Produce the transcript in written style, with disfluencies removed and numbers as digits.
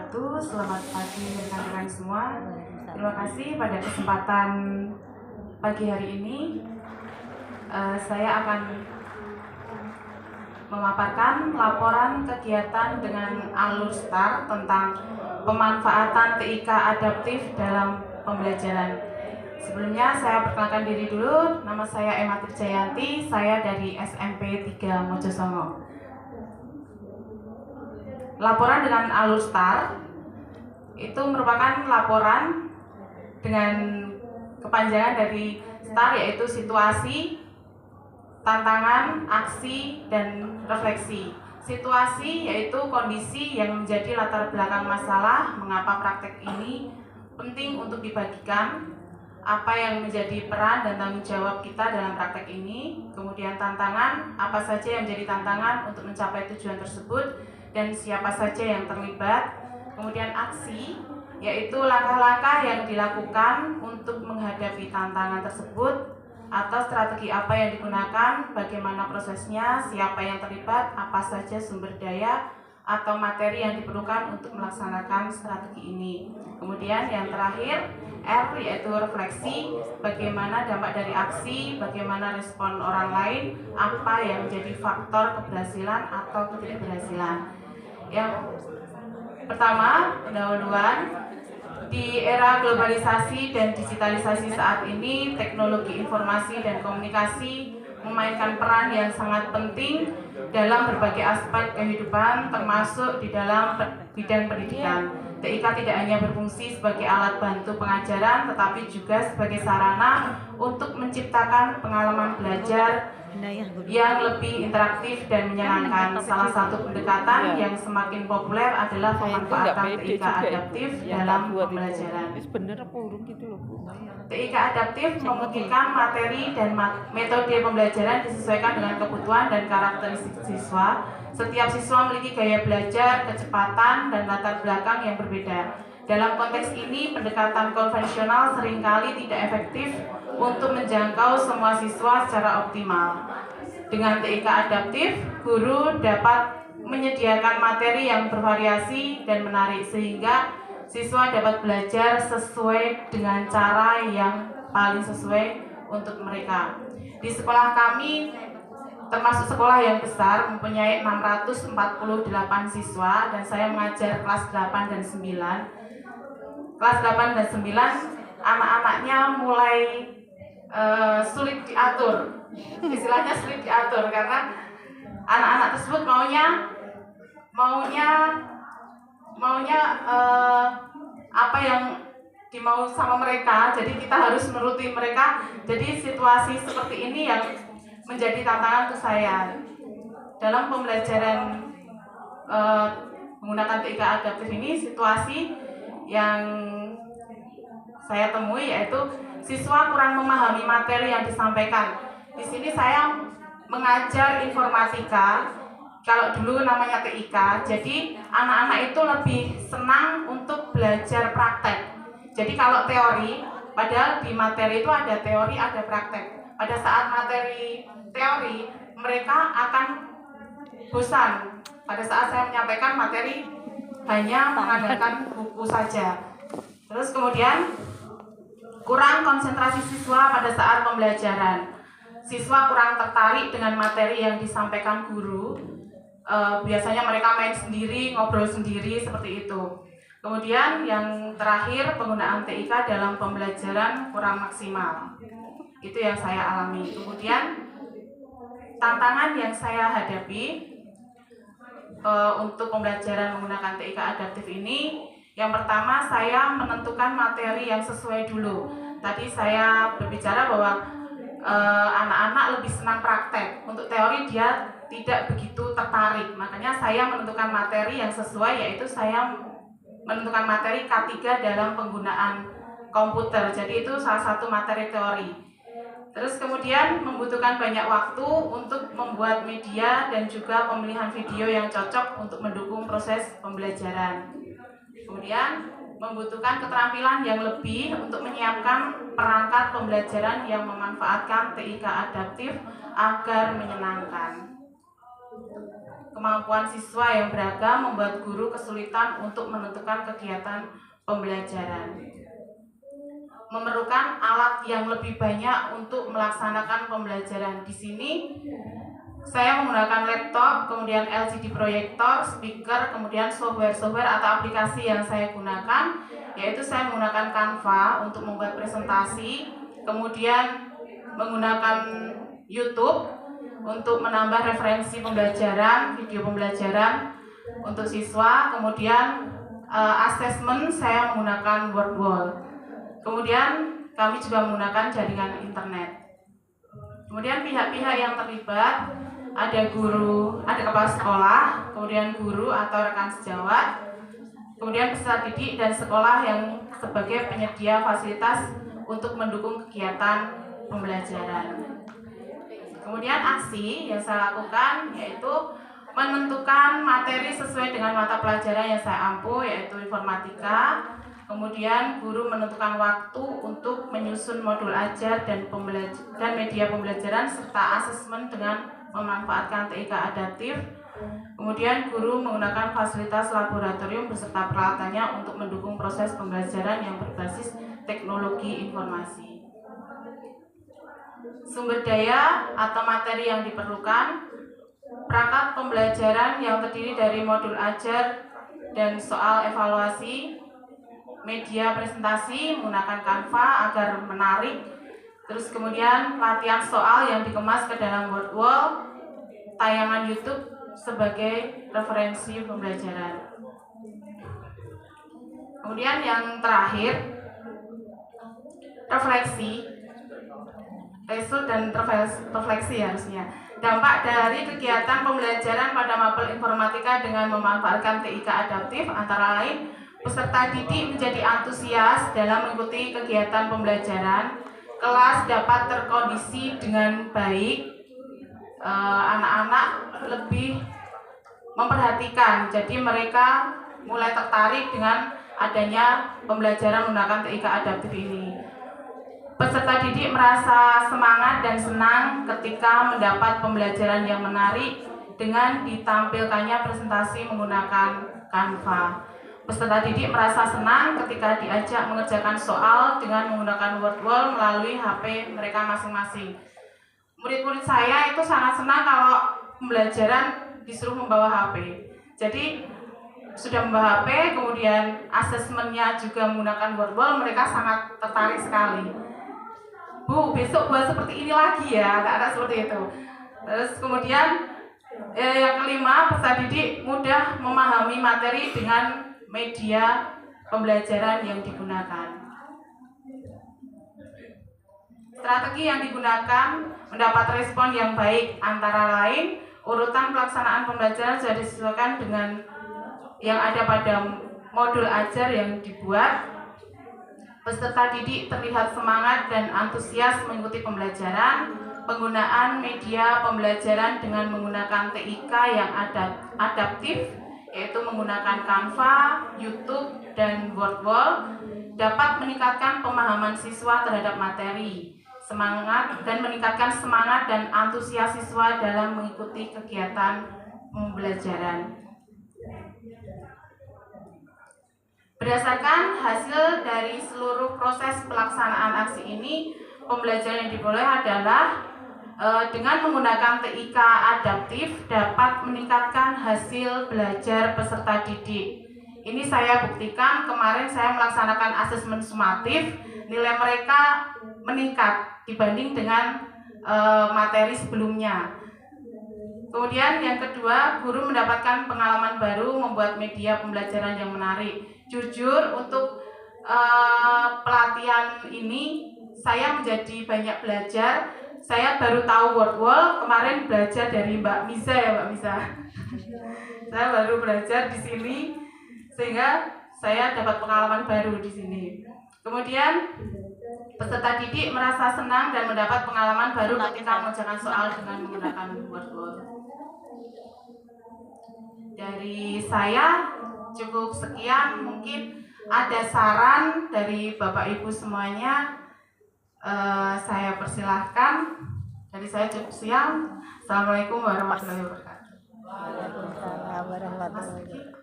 wabarakatuh. Selamat pagi rekan-rekan semua. Terima kasih pada kesempatan pagi hari ini. Saya akan memaparkan laporan kegiatan dengan Alurstar tentang pemanfaatan TIK adaptif dalam pembelajaran. Sebelumnya saya perkenalkan diri dulu. Nama saya Emma Tirjayanti. Saya dari SMP 3 Mojosongo. Laporan dengan Alurstar itu merupakan laporan dengan kepanjangan dari STAR, yaitu situasi, tantangan, aksi, dan refleksi. Situasi yaitu kondisi yang menjadi latar belakang masalah mengapa praktek ini penting untuk dibagikan, apa yang menjadi peran dan tanggung jawab kita dalam praktek ini. Kemudian tantangan, apa saja yang menjadi tantangan untuk mencapai tujuan tersebut dan siapa saja yang terlibat. Kemudian aksi, yaitu langkah-langkah yang dilakukan untuk menghadapi tantangan tersebut, atau strategi apa yang digunakan, bagaimana prosesnya, siapa yang terlibat, apa saja sumber daya atau materi yang diperlukan untuk melaksanakan strategi ini. Kemudian yang terakhir, R, yaitu refleksi, bagaimana dampak dari aksi, bagaimana respon orang lain, apa yang menjadi faktor keberhasilan atau ketidakberhasilan. Yang pertama, pendahuluan. Di era globalisasi dan digitalisasi saat ini, teknologi informasi dan komunikasi memainkan peran yang sangat penting dalam berbagai aspek kehidupan, termasuk di dalam bidang pendidikan. TIK tidak hanya berfungsi sebagai alat bantu pengajaran, tetapi juga sebagai sarana untuk menciptakan pengalaman belajar yang lebih interaktif dan menyenangkan. Salah satu pendekatan yang semakin populer adalah pemanfaatan TIK adaptif dalam pembelajaran. TIK adaptif memungkinkan materi dan metode pembelajaran disesuaikan dengan kebutuhan dan karakteristik siswa. Setiap siswa memiliki gaya belajar, kecepatan, dan latar belakang yang berbeda. Dalam konteks ini, pendekatan konvensional seringkali tidak efektif untuk menjangkau semua siswa secara optimal. Dengan TIK adaptif, guru dapat menyediakan materi yang bervariasi dan menarik sehingga siswa dapat belajar sesuai dengan cara yang paling sesuai untuk mereka. Di sekolah kami, termasuk sekolah yang besar, mempunyai 648 siswa dan saya mengajar kelas 8 dan 9. Kelas 8 dan 9 anak-anaknya mulai sulit diatur. Istilahnya sulit diatur karena anak-anak tersebut maunya apa yang dimau sama mereka, jadi kita harus menuruti mereka. Jadi situasi seperti ini yang menjadi tantangan untuk saya dalam pembelajaran menggunakan TIK adaptif ini. Situasi yang saya temui yaitu siswa kurang memahami materi yang disampaikan. Di sini saya mengajar informatika. Kalau dulu namanya TIK, jadi anak-anak itu lebih senang untuk belajar praktek. Jadi kalau teori, padahal di materi itu ada teori, ada praktek. Pada saat materi teori, mereka akan bosan. Pada saat saya menyampaikan materi hanya mengandalkan buku saja. Terus kemudian kurang konsentrasi siswa pada saat pembelajaran. Siswa kurang tertarik dengan materi yang disampaikan guru. Biasanya mereka main sendiri, ngobrol sendiri, seperti itu. Kemudian yang terakhir, penggunaan TIK dalam pembelajaran kurang maksimal. Itu yang saya alami. Kemudian tantangan yang saya hadapi untuk pembelajaran menggunakan TIK adaptif ini, yang pertama saya menentukan materi yang sesuai dulu. Tadi saya berbicara bahwa anak-anak lebih senang praktek. Untuk teori dia tidak begitu tertarik. Makanya saya menentukan materi yang sesuai, yaitu saya menentukan materi K3 dalam penggunaan komputer. Jadi itu salah satu materi teori. Terus kemudian membutuhkan banyak waktu untuk membuat media dan juga pemilihan video yang cocok untuk mendukung proses pembelajaran. Kemudian membutuhkan keterampilan yang lebih untuk menyiapkan perangkat pembelajaran yang memanfaatkan TIK adaptif agar menyenangkan. kemampuan siswa yang beragam membuat guru kesulitan untuk menentukan kegiatan pembelajaran. Memerlukan alat yang lebih banyak untuk melaksanakan pembelajaran. Di sini saya menggunakan laptop, kemudian LCD proyektor, speaker, kemudian software atau aplikasi yang saya gunakan, yaitu saya menggunakan Canva untuk membuat presentasi, kemudian menggunakan YouTube untuk menambah referensi pembelajaran, video pembelajaran untuk siswa, kemudian asesmen saya menggunakan Wordwall. Kemudian kami juga menggunakan jaringan internet. Kemudian pihak-pihak yang terlibat ada guru, ada kepala sekolah, kemudian guru atau rekan sejawat, kemudian peserta didik dan sekolah yang sebagai penyedia fasilitas untuk mendukung kegiatan pembelajaran. Kemudian aksi yang saya lakukan yaitu menentukan materi sesuai dengan mata pelajaran yang saya ampu, yaitu informatika. Kemudian guru menentukan waktu untuk menyusun modul ajar dan media pembelajaran serta asesmen dengan memanfaatkan TIK adaptif. Kemudian guru menggunakan fasilitas laboratorium beserta peralatannya untuk mendukung proses pembelajaran yang berbasis teknologi informasi. Sumber daya atau materi yang diperlukan: perangkat pembelajaran yang terdiri dari modul ajar dan soal evaluasi, media presentasi menggunakan Canva agar menarik, terus kemudian latihan soal yang dikemas ke dalam Wordwall, tayangan YouTube sebagai referensi pembelajaran. Kemudian yang terakhir, refleksi, result dan refleksi harusnya. Dampak dari kegiatan pembelajaran pada mapel informatika dengan memanfaatkan TIK adaptif antara lain: peserta didik menjadi antusias dalam mengikuti kegiatan pembelajaran, kelas dapat terkondisi dengan baik, anak-anak lebih memperhatikan, jadi mereka mulai tertarik dengan adanya pembelajaran menggunakan TIK adaptif ini. Peserta didik merasa semangat dan senang ketika mendapat pembelajaran yang menarik dengan ditampilkannya presentasi menggunakan Canva. Peserta didik merasa senang ketika diajak mengerjakan soal dengan menggunakan Wordwall melalui HP mereka masing-masing. Murid-murid saya itu sangat senang kalau pembelajaran disuruh membawa HP. Jadi sudah membawa HP, kemudian asesmennya juga menggunakan Wordwall, mereka sangat tertarik sekali. Bu, besok buat seperti ini lagi ya, ada seperti itu. Terus kemudian yang kelima, peserta didik mudah memahami materi dengan media pembelajaran yang digunakan. Strategi yang digunakan mendapat respon yang baik, antara lain urutan pelaksanaan pembelajaran sudah disesuaikan dengan yang ada pada modul ajar yang dibuat. Peserta didik terlihat semangat dan antusias mengikuti pembelajaran. Penggunaan media pembelajaran dengan menggunakan TIK yang adaptif, yaitu menggunakan Canva, YouTube, dan Wordwall, dapat meningkatkan pemahaman siswa terhadap materi, meningkatkan semangat dan antusias siswa dalam mengikuti kegiatan pembelajaran. Berdasarkan hasil dari seluruh proses pelaksanaan aksi ini, pembelajaran yang diperoleh adalah dengan menggunakan TIK adaptif dapat meningkatkan hasil belajar peserta didik. Ini saya buktikan kemarin saya melaksanakan asesmen sumatif, nilai mereka meningkat dibanding dengan materi sebelumnya. Kemudian yang kedua, guru mendapatkan pengalaman baru membuat media pembelajaran yang menarik. Jujur, untuk pelatihan ini saya menjadi banyak belajar. Saya baru tahu Wordwall, kemarin belajar dari Mbak Misa ya Mbak Misa. Saya baru belajar di sini sehingga saya dapat pengalaman baru di sini. Kemudian peserta didik merasa senang dan mendapat pengalaman baru ketika mengerjakan soal dengan menggunakan Wordwall. Dari saya cukup sekian, mungkin ada saran dari Bapak Ibu semuanya, saya persilahkan. Dari saya cukup sekian. Assalamualaikum warahmatullahi wabarakatuh. Waalaikumsalam warahmatullahi wabarakatuh.